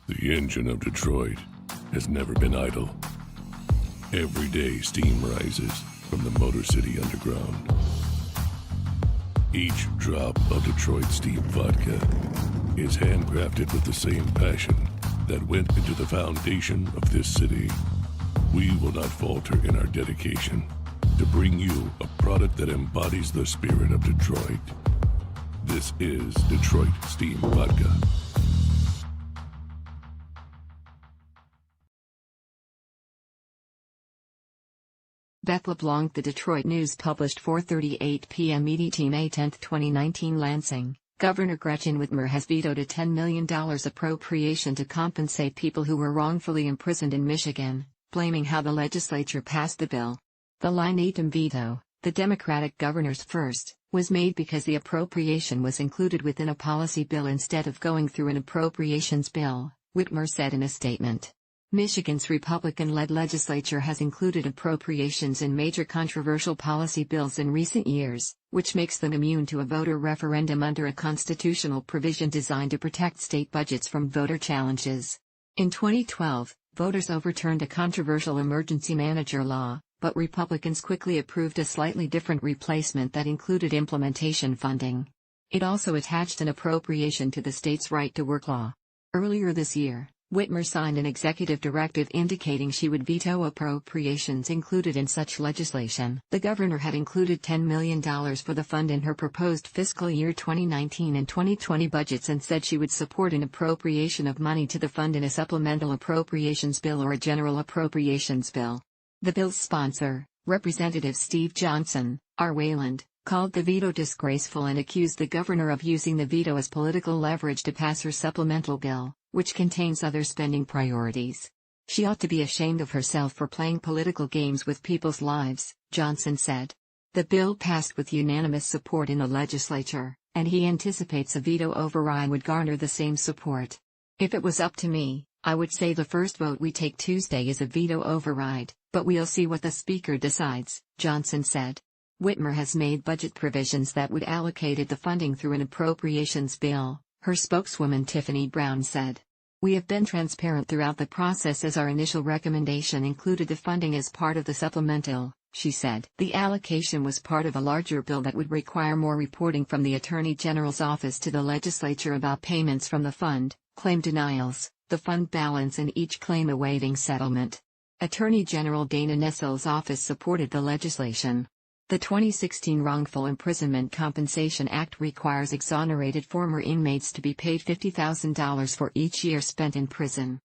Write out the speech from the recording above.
The engine of Detroit has never been idle. Every day steam rises from the Motor City Underground. Each drop of Detroit steam vodka is handcrafted with the same passion that went into the foundation of this city. We will not falter in our dedication to bring you a product that embodies the spirit of Detroit. This is Detroit Steam Vodka. Beth LeBlanc. The Detroit News published 4:38 p.m. EDT May 10, 2019. Lansing, Governor Gretchen Whitmer has vetoed a $10 million appropriation to compensate people who were wrongfully imprisoned in Michigan, blaming how the legislature passed the bill. The line item veto, the Democratic governor's first, was made because the appropriation was included within a policy bill instead of going through an appropriations bill, Whitmer said in a statement. Michigan's Republican-led legislature has included appropriations in major controversial policy bills in recent years, which makes them immune to a voter referendum under a constitutional provision designed to protect state budgets from voter challenges. In 2012, voters overturned a controversial emergency manager law, but Republicans quickly approved a slightly different replacement that included implementation funding. It also attached an appropriation to the state's right to work law. Earlier this year, Whitmer signed an executive directive indicating she would veto appropriations included in such legislation. The governor had included $10 million for the fund in her proposed fiscal year 2019 and 2020 budgets and said she would support an appropriation of money to the fund in a supplemental appropriations bill or a general appropriations bill. The bill's sponsor, Representative Steve Johnson, R. Wayland, called the veto disgraceful and accused the governor of using the veto as political leverage to pass her supplemental bill, which contains other spending priorities. She ought to be ashamed of herself for playing political games with people's lives, Johnson said. The bill passed with unanimous support in the legislature, and he anticipates a veto override would garner the same support. If it was up to me, I would say the first vote we take Tuesday is a veto override, but we'll see what the speaker decides, Johnson said. Whitmer has made budget provisions that would allocate the funding through an appropriations bill, her spokeswoman Tiffany Brown said. We have been transparent throughout the process as our initial recommendation included the funding as part of the supplemental, she said. The allocation was part of a larger bill that would require more reporting from the Attorney General's office to the legislature about payments from the fund, claim denials, the fund balance and each claim awaiting settlement. Attorney General Dana Nessel's office supported the legislation. The 2016 Wrongful Imprisonment Compensation Act requires exonerated former inmates to be paid $50,000 for each year spent in prison.